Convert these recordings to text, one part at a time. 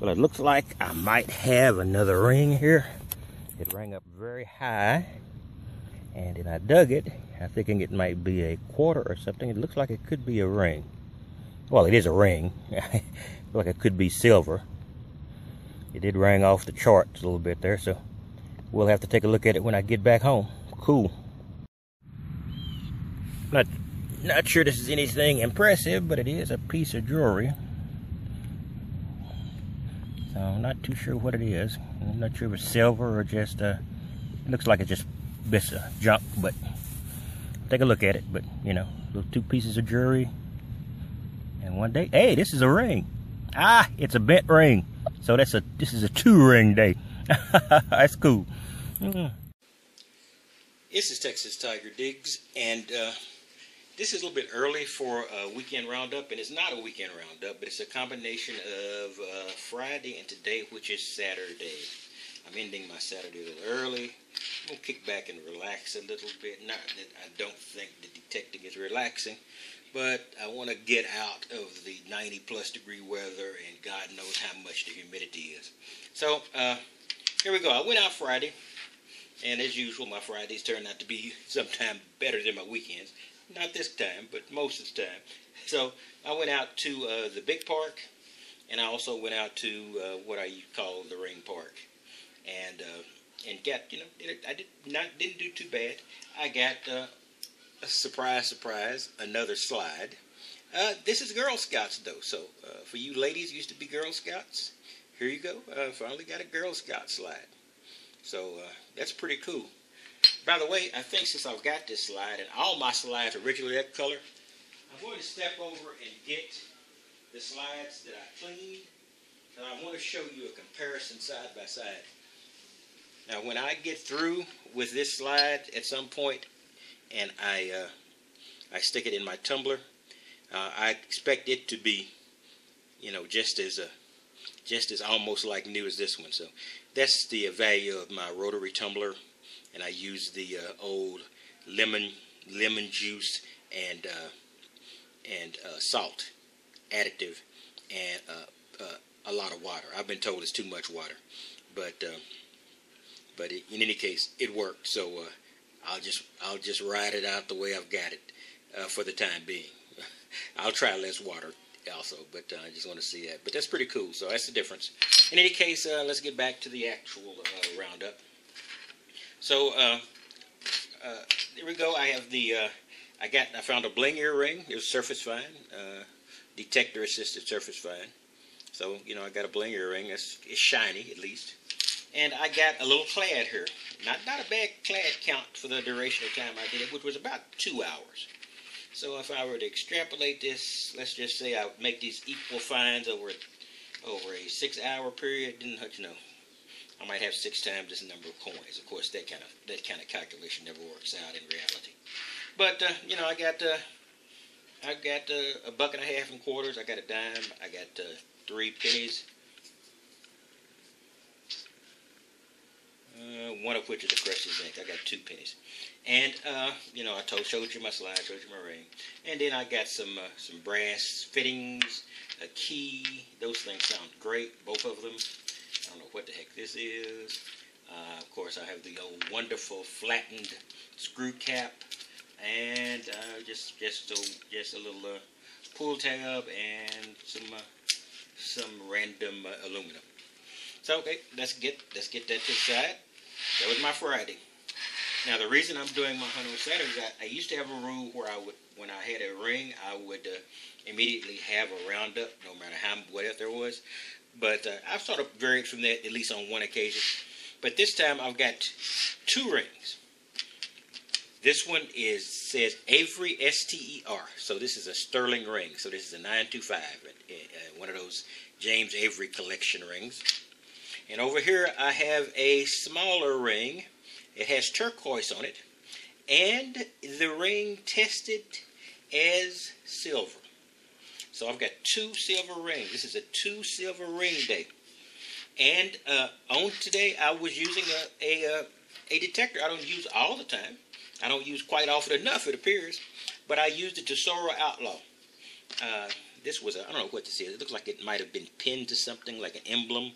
Well, it looks like I might have another ring here. It rang up very high, and then I dug it. I'm thinking it might be a quarter or something. It looks like it could be a ring. Well, it is a ring. Looks like it could be silver. It did ring off the charts a little bit there, so we'll have to take a look at it when I get back home. Cool. Not sure this is anything impressive, but it is a piece of jewelry. So I'm not too sure what it is. I'm not sure if it's silver or just it looks like it's just bits of junk, but take a look at it. But you know, those two pieces of jewelry. And one day, hey, this is a ring. Ah, it's a bent ring. So this is a 2-ring day. That's cool. This is Texas Tiger Diggs, and this is a little bit early for a weekend roundup, and it's not a weekend roundup, but it's a combination of Friday and today, which is Saturday. I'm ending my Saturday a little early. I'm going to kick back and relax a little bit. Not that I don't think the detecting is relaxing, but I want to get out of the 90-plus degree weather, and God knows how much the humidity is. So, here we go. I went out Friday, and as usual, my Fridays turn out to be sometimes better than my weekends. Not this time, but most of the time. So I went out to the big park, and I also went out to what I call the ring park, and got, you know, I didn't do too bad. I got a surprise, another slide. This is Girl Scouts though, so for you ladies who used to be Girl Scouts, here you go. Finally got a Girl Scout slide. So that's pretty cool. By the way, I think since I've got this slide, and all my slides are originally that color, I'm going to step over and get the slides that I cleaned, and I want to show you a comparison side by side. Now, when I get through with this slide at some point, and I stick it in my tumbler, I expect it to be, you know, just as almost like new as this one. So that's the value of my rotary tumbler. And I use the old lemon juice and salt additive and a lot of water. I've been told it's too much water, but in any case, it worked. So I'll just ride it out the way I've got it for the time being. I'll try less water also, but I just want to see that. But that's pretty cool. So that's the difference. In any case, let's get back to the actual roundup. So here we go. I have the I found a bling earring. It was surface fine, detector assisted surface fine. So you know I got a bling earring. It's shiny at least, and I got a little clad here. Not a bad clad count for the duration of time I did it, which was about 2 hours. So if I were to extrapolate this, let's just say I would make these equal fines over a 6-hour period. Then you know, I might have 6 times this number of coins. Of course, that kind of calculation never works out in reality. But you know, I got a buck and a half in quarters. I got a dime. I got 3 pennies. One of which is a crushed zinc. I got 2 pennies. And you know, I showed you my slide, showed you my ring, and then I got some brass fittings, a key. Those things sound great, both of them. I don't know what the heck this is. Of course, I have the old wonderful flattened screw cap, and just a little pull tab and some random aluminum. So okay, let's get that to the side. That was my Friday. Now the reason I'm doing my hunt on Saturday is I used to have a rule where I would, when I had a ring, I would immediately have a roundup, no matter what else there was. But I've sort of varied from that, at least on one occasion. But this time I've got 2 rings. This one says Avery S-T-E-R. So this is a sterling ring. So this is a 925, one of those James Avery collection rings. And over here I have a smaller ring. It has turquoise on it. And the ring tested as silver. So I've got 2 silver rings. This is a 2 silver ring day. And on today, I was using a detector I don't use all the time. I don't use quite often enough, it appears. But I used the Tesoro Outlaw. this was, I don't know what this is. It looks like it might have been pinned to something, like an emblem.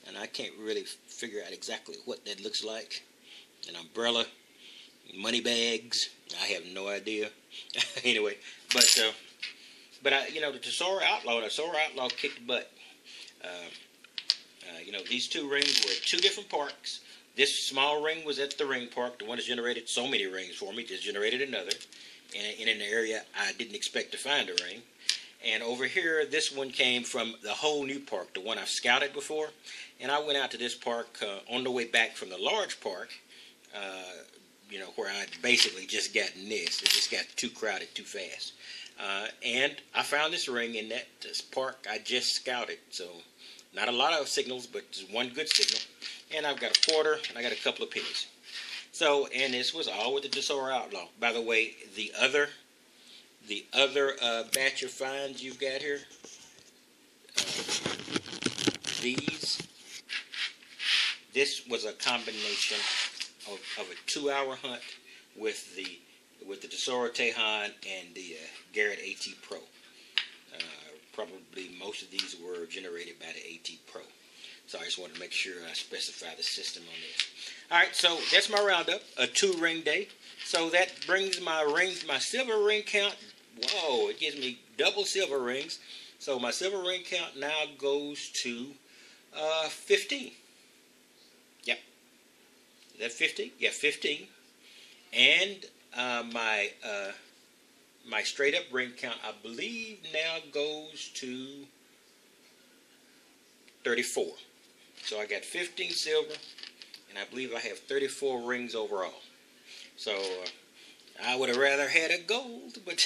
And I can't really figure out exactly what that looks like. An umbrella, money bags. I have no idea. Anyway, but the Tesoro Outlaw kicked butt. These two rings were at two different parks. This small ring was at the ring park. The one that generated so many rings for me just generated another. And in an area I didn't expect to find a ring. And over here, this one came from the whole new park, the one I've scouted before. And I went out to this park on the way back from the large park, where I basically just gotten this. It just got too crowded too fast. And I found this ring in this park I just scouted. So not a lot of signals, but just one good signal. And I've got a quarter, and I got a couple of pennies. So, and this was all with the Tesoro Outlaw. By the way, the other batch of finds you've got here, this was a combination of a 2-hour hunt with the Tesoro Tejon and the Garrett AT Pro. Probably most of these were generated by the AT Pro. So I just wanted to make sure I specify the system on this. All right, so that's my roundup, a 2-ring day. So that brings my silver ring count. Whoa, it gives me double silver rings. So my silver ring count now goes to 15. Yep. Is that 15? Yeah, 15. And my straight up ring count, I believe, now goes to 34. So I got 15 silver, and I believe I have 34 rings overall. So I would have rather had a gold, but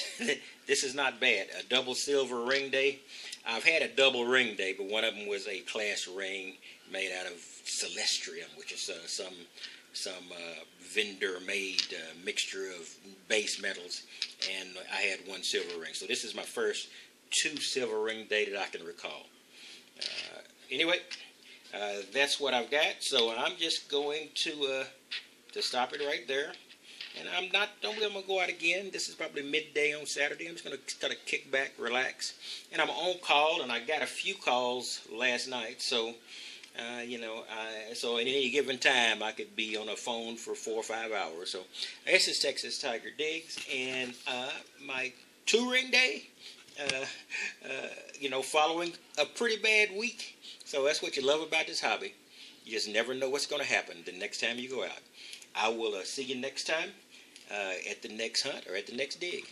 this is not bad. A double silver ring day. I've had a double ring day, but one of them was a class ring made out of celestium, which is some vendor-made mixture of base metals, and I had one silver ring. So this is my first 2 silver ring day that I can recall. Anyway, that's what I've got. So I'm just going to stop it right there. And I'm going to go out again. This is probably midday on Saturday. I'm just going to kind of kick back, relax. And I'm on call, and I got a few calls last night. So, so at any given time, I could be on a phone for 4 or 5 hours. So this is Texas Tiger Diggs, and my 2-ring day, following a pretty bad week. So that's what you love about this hobby. You just never know what's going to happen the next time you go out. I will see you next time at the next hunt or at the next dig.